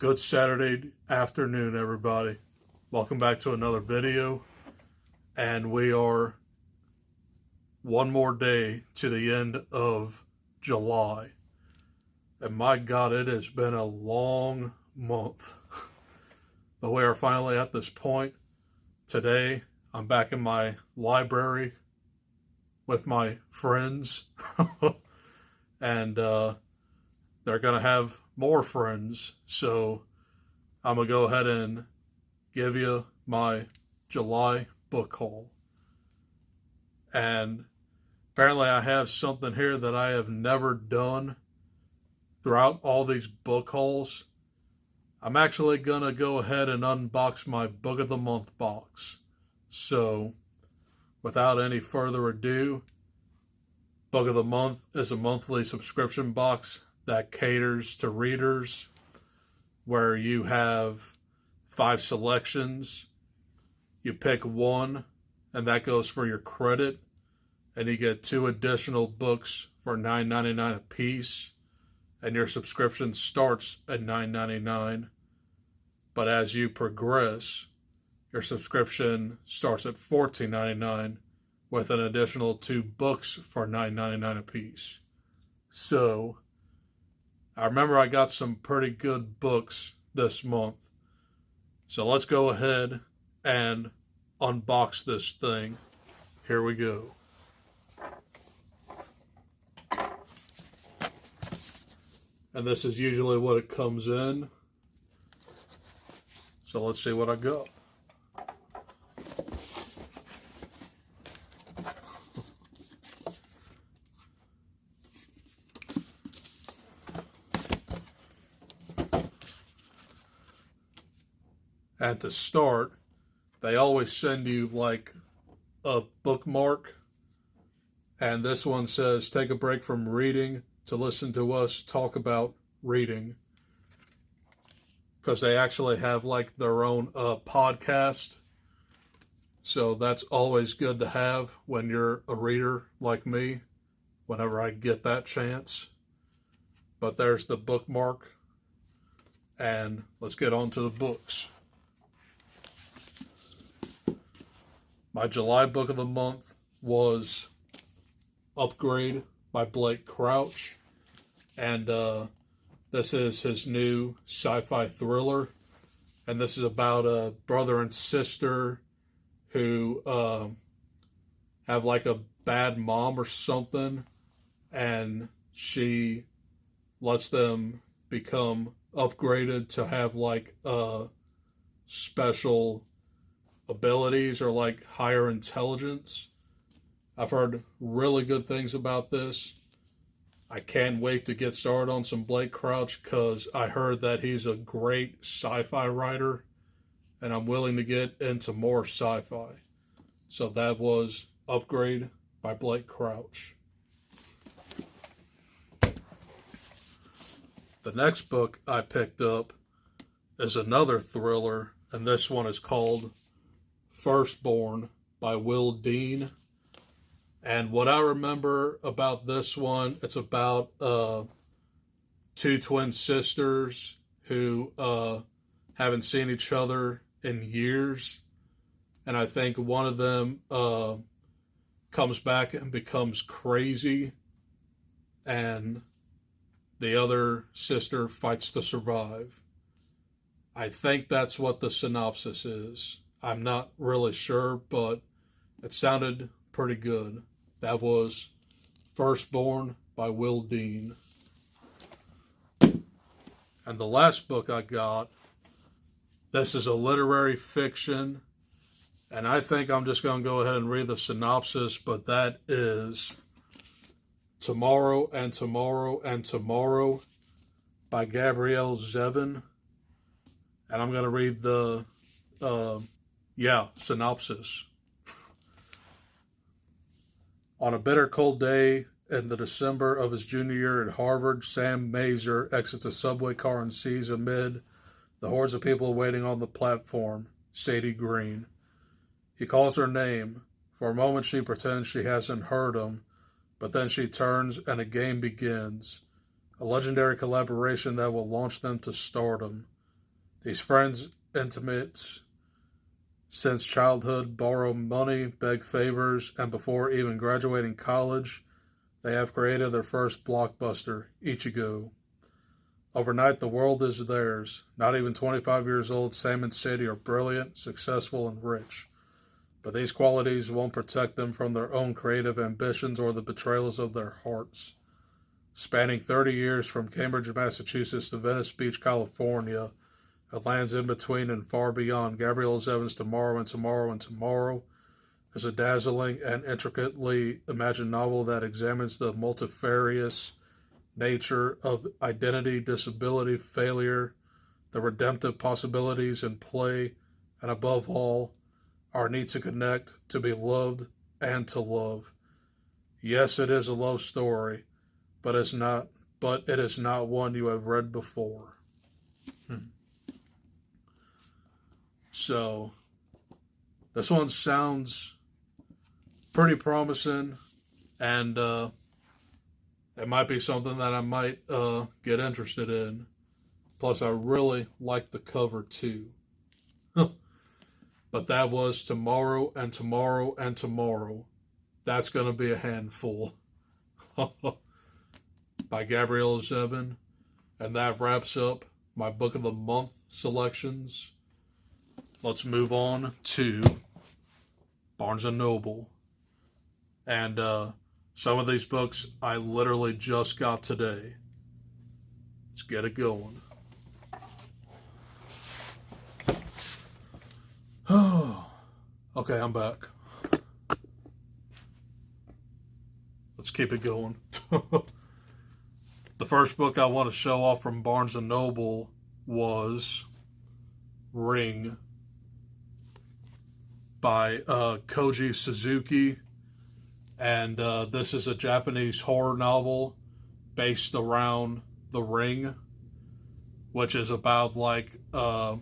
Good Saturday afternoon, everybody. Welcome back to another video. And we are one more day to the end of July. And my God, it has been a long month. But we are finally at this point. Today, I'm back in my library with my friends. And they're going to have more friends. So I'm going to go ahead and give you my July book haul. And apparently I have something here that I have never done throughout all these book hauls. I'm actually going to go ahead and unbox my Book of the Month box. So without any further ado, Book of the Month is a monthly subscription box that caters to readers, where you have 5 selections. You pick one, and that goes for your credit, and you get 2 additional books for $9.99 a piece, and your subscription starts at $9.99. But as you progress, your subscription starts at $14.99 with an additional 2 books for $9.99 a piece. So I remember I got some pretty good books this month. So let's go ahead and unbox this thing. Here we go. And this is usually what it comes in. So let's see what I got. And to start, they always send you like a bookmark. And this one says, take a break from reading to listen to us talk about reading. Because they actually have like their own podcast. So that's always good to have when you're a reader like me, whenever I get that chance. But there's the bookmark. And let's get on to the books. My July book of the month was Upgrade by Blake Crouch. And this is his new sci-fi thriller. And this is about a brother and sister who have like a bad mom or something. And she lets them become upgraded to have like special abilities or like higher intelligence. I've heard really good things about this. I can't wait to get started on some Blake Crouch because I heard that he's a great sci-fi writer and I'm willing to get into more sci-fi. So that was Upgrade by Blake Crouch. The next book I picked up is another thriller, and this one is called Firstborn by Will Dean. And what I remember about this one, it's about 2 twin sisters who haven't seen each other in years. And I think one of them comes back and becomes crazy, and the other sister fights to survive. I think that's what the synopsis is. I'm not really sure, but it sounded pretty good. That was Firstborn by Will Dean. And the last book I got, this is a literary fiction, and I think I'm just going to go ahead and read the synopsis, but that is Tomorrow and Tomorrow and Tomorrow by Gabrielle Zevin. And I'm going to read the synopsis. On a bitter cold day in the December of his junior year at Harvard, Sam Mazer exits a subway car and sees amid the hordes of people waiting on the platform Sadie Green. He calls her name. For a moment she pretends she hasn't heard him, but then she turns and a game begins. A legendary collaboration that will launch them to stardom. These friends, intimates since childhood, borrow money, beg favors, and before even graduating college, they have created their first blockbuster, Ichigo. Overnight, the world is theirs. Not even 25 years old, Sam and Sadie are brilliant, successful, and rich. But these qualities won't protect them from their own creative ambitions or the betrayals of their hearts. Spanning 30 years from Cambridge, Massachusetts to Venice Beach, California, it lands in between and far beyond. Gabrielle Zevon's Tomorrow and Tomorrow and Tomorrow is a dazzling and intricately imagined novel that examines the multifarious nature of identity, disability, failure, the redemptive possibilities in play, and above all, our need to connect, to be loved, and to love. Yes, it is a love story, but it is not one you have read before. So, this one sounds pretty promising, and it might be something that I might get interested in. Plus, I really like the cover too. But that was Tomorrow and Tomorrow and Tomorrow. That's going to be a handful. By Gabrielle Zevon. And that wraps up my Book of the Month selections. Let's move on to Barnes & Noble. And some of these books I literally just got today. Let's get it going. Okay, I'm back. Let's keep it going. The first book I want to show off from Barnes & Noble was Ring by Koji Suzuki. And this is a Japanese horror novel based around The Ring, which is about like a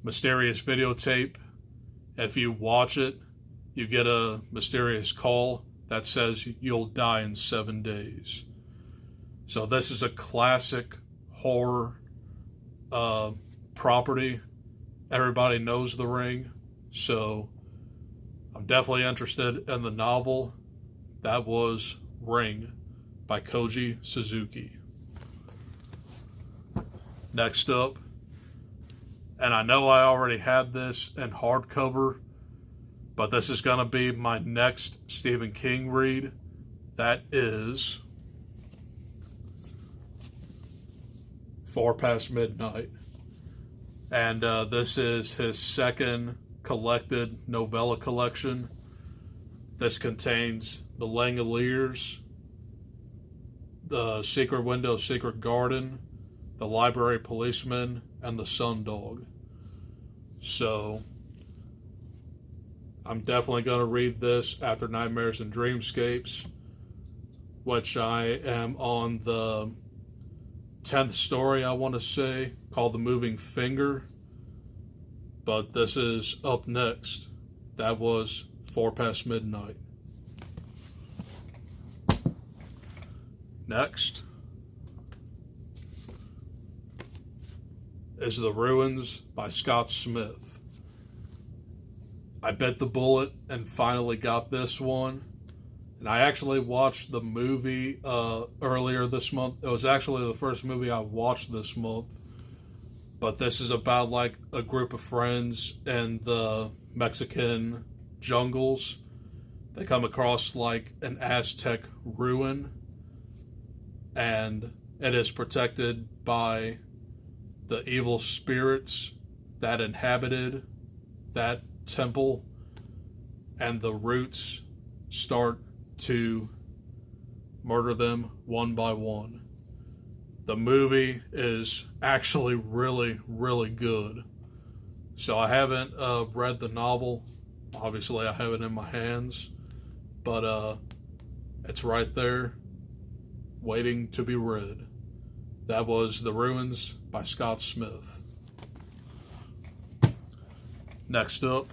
mysterious videotape. If you watch it, you get a mysterious call that says you'll die in 7 days. So this is a classic horror property. Everybody knows The Ring, so I'm definitely interested in the novel. That was Ring by Koji Suzuki. Next up, and I know I already had this in hardcover, but this is going to be my next Stephen King read. That is Far Past Midnight. And this is his second collected novella collection. This contains The Langoliers, The Secret Window, Secret Garden, The Library Policeman, and The Sundog. So, I'm definitely going to read this after Nightmares and Dreamscapes, which I am on the 10th story, I want to say, called The Moving Finger. But this is up next. That was Far Past Midnight. Next is The Ruins by Scott Smith. I bit the bullet and finally got this one. And I actually watched the movie earlier this month. It was actually the first movie I watched this month. But this is about like a group of friends in the Mexican jungles. They come across like an Aztec ruin. And it is protected by the evil spirits that inhabited that temple. And the roots start to murder them one by one. The movie is actually really, really good. So I haven't read the novel. Obviously, I have it in my hands. But it's right there, waiting to be read. That was The Ruins by Scott Smith. Next up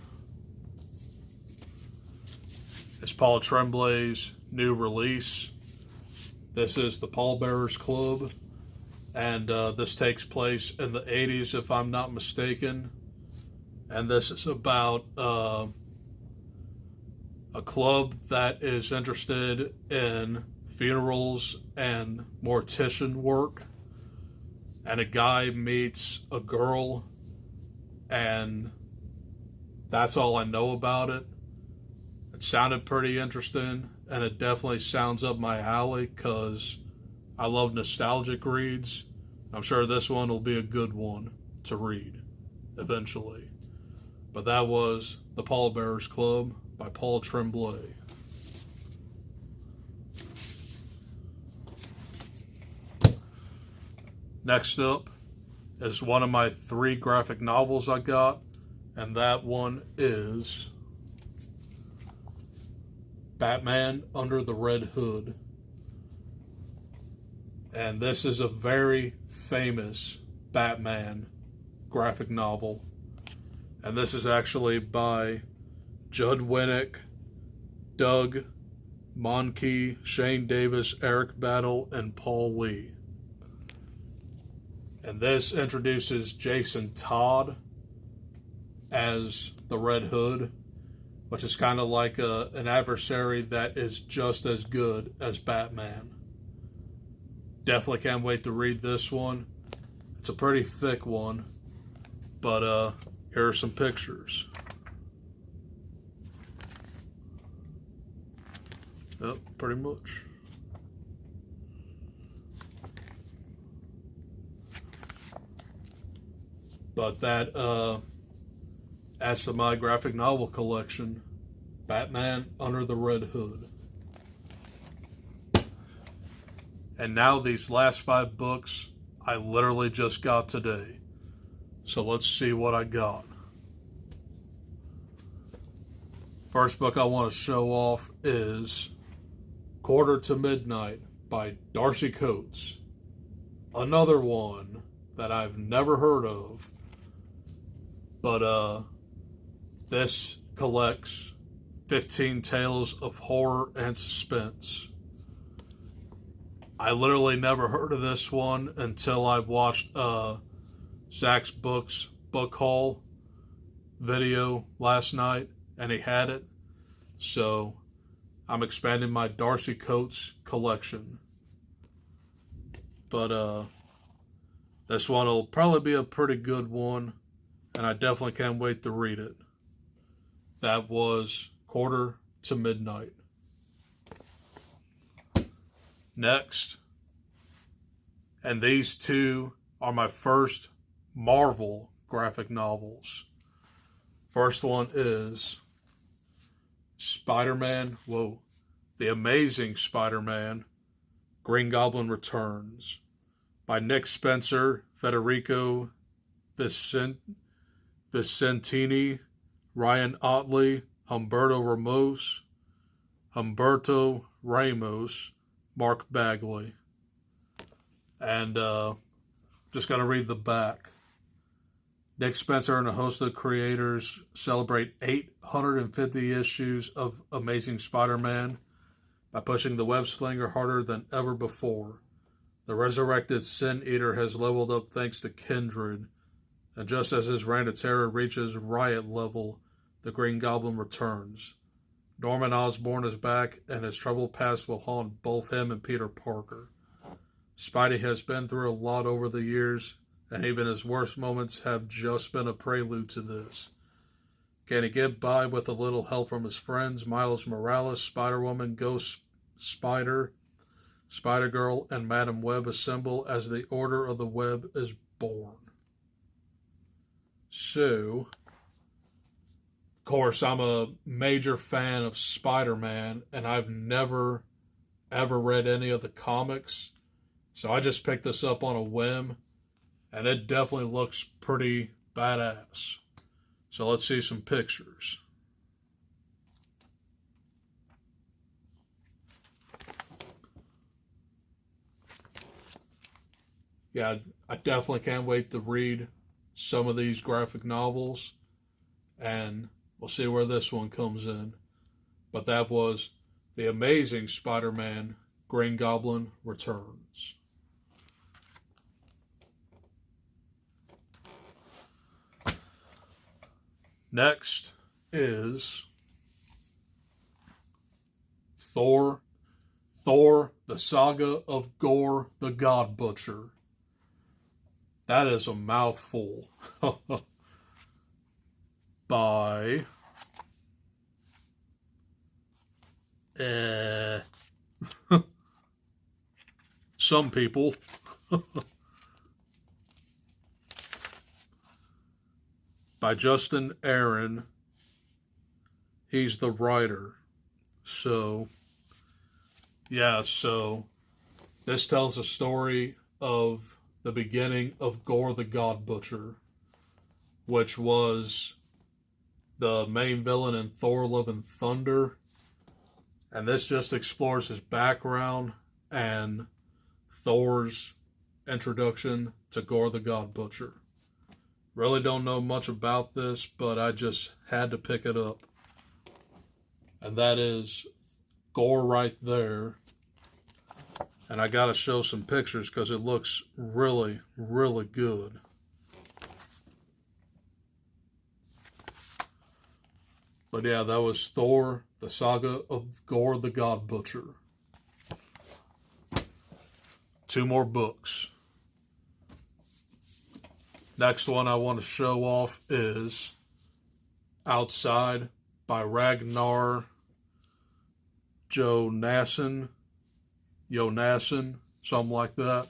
is Paul Tremblay's new release. This is The Pallbearers Club. And this takes place in the 80s, if I'm not mistaken. And this is about a club that is interested in funerals and mortician work. And a guy meets a girl, and that's all I know about it. It sounded pretty interesting, and it definitely sounds up my alley because I love nostalgic reads. I'm sure this one will be a good one to read eventually. But that was The Pallbearers Club by Paul Tremblay. Next up is one of my 3 graphic novels I got, and that one is Batman Under the Red Hood. And this is a very famous Batman graphic novel. And this is actually by Judd Winnick, Doug Monkey, Shane Davis, Eric Battle, and Paul Lee. And this introduces Jason Todd as the Red Hood, which is kind of like an adversary that is just as good as Batman. Definitely can't wait to read this one. It's a pretty thick one, but here are some pictures. Yep, pretty much. But that adds to my graphic novel collection, Batman Under the Red Hood. And now these last 5 books I literally just got today. So let's see what I got. First book I want to show off is Quarter to Midnight by Darcy Coates. Another one that I've never heard of. But this collects 15 tales of horror and suspense. I literally never heard of this one until I watched Zach's Books book haul video last night, and he had it. So I'm expanding my Darcy Coates collection. But this one will probably be a pretty good one, and I definitely can't wait to read it. That was Quarter to Midnight. Next, and these 2 are my first Marvel graphic novels. First one is Spider-Man, The Amazing Spider-Man, Green Goblin Returns by Nick Spencer, Federico Vicentini, Ryan Otley, Humberto Ramos, Mark Bagley. And just going to read the back. Nick Spencer and a host of creators celebrate 850 issues of Amazing Spider-Man by pushing the web slinger harder than ever before. The resurrected Sin Eater has leveled up thanks to Kindred, and just as his reign of terror reaches riot level, the Green Goblin returns. Norman Osborn is back, and his troubled past will haunt both him and Peter Parker. Spidey has been through a lot over the years, and even his worst moments have just been a prelude to this. Can he get by with a little help from his friends, Miles Morales, Spider-Woman, Ghost Spider, Spider-Girl, and Madam Web assemble as the Order of the Web is born? So, of course, I'm a major fan of Spider-Man, and I've never, ever read any of the comics. So I just picked this up on a whim, and it definitely looks pretty badass. So let's see some pictures. Yeah, I definitely can't wait to read some of these graphic novels, and we'll see where this one comes in. But that was The Amazing Spider-Man, Green Goblin Returns. Next is Thor. Thor, the Saga of Gore the God Butcher. That is a mouthful. By some people. By Justin Aaron. He's the writer. So, yeah, so this tells a story of the beginning of Gore the God Butcher, which was the main villain in Thor Love and Thunder. And this just explores his background and Thor's introduction to Gore the God Butcher. Really don't know much about this, but I just had to pick it up. And that is Gore right there. And I gotta show some pictures because it looks really, really good. But yeah, that was Thor, the Saga of Gore the God Butcher. 2 more books. Next one I want to show off is Outside by Ragnar Nassen, something like that.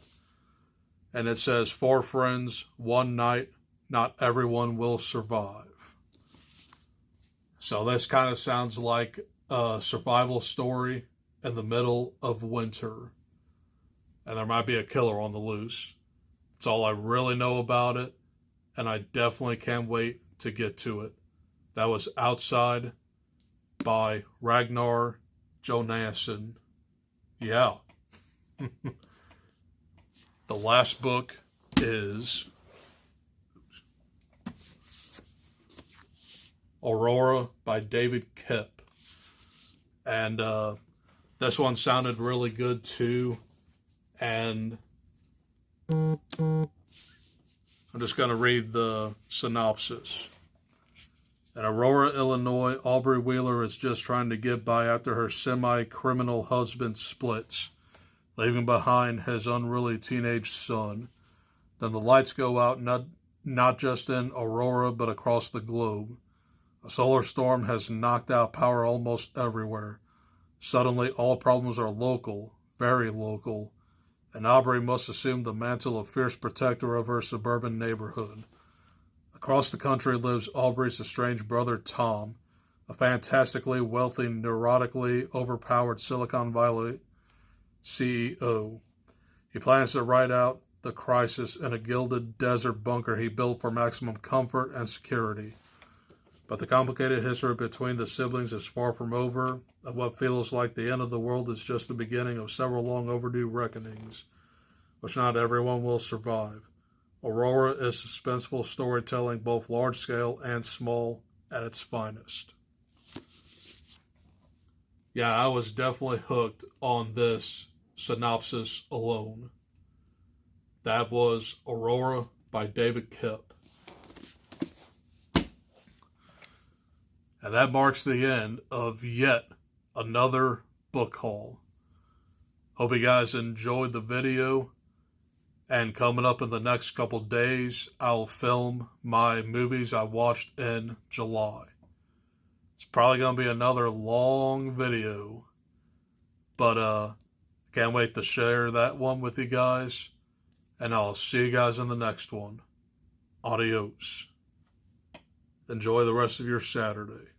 And it says, 4 friends, 1 night, not everyone will survive. So this kind of sounds like a survival story in the middle of winter. And there might be a killer on the loose. That's all I really know about it. And I definitely can't wait to get to it. That was Outside by Ragnar Nassen. Yeah. The last book is Aurora by David Kipp. And this one sounded really good too. And I'm just going to read the synopsis. In Aurora, Illinois, Aubrey Wheeler is just trying to get by after her semi-criminal husband splits, leaving behind his unruly teenage son. Then the lights go out, not just in Aurora, but across the globe. A solar storm has knocked out power almost everywhere. Suddenly, all problems are local, very local, and Aubrey must assume the mantle of fierce protector of her suburban neighborhood. Across the country lives Aubrey's estranged brother Tom, a fantastically wealthy, neurotically overpowered Silicon Valley CEO. He plans to ride out the crisis in a gilded desert bunker he built for maximum comfort and security. But the complicated history between the siblings is far from over, and what feels like the end of the world is just the beginning of several long overdue reckonings, which not everyone will survive. Aurora is suspenseful storytelling, both large-scale and small, at its finest. Yeah, I was definitely hooked on this synopsis alone. That was Aurora by David Kipp. And that marks the end of yet another book haul. Hope you guys enjoyed the video. And coming up in the next couple days, I'll film my movies I watched in July. It's probably going to be another long video. But can't wait to share that one with you guys. And I'll see you guys in the next one. Adios. Enjoy the rest of your Saturday.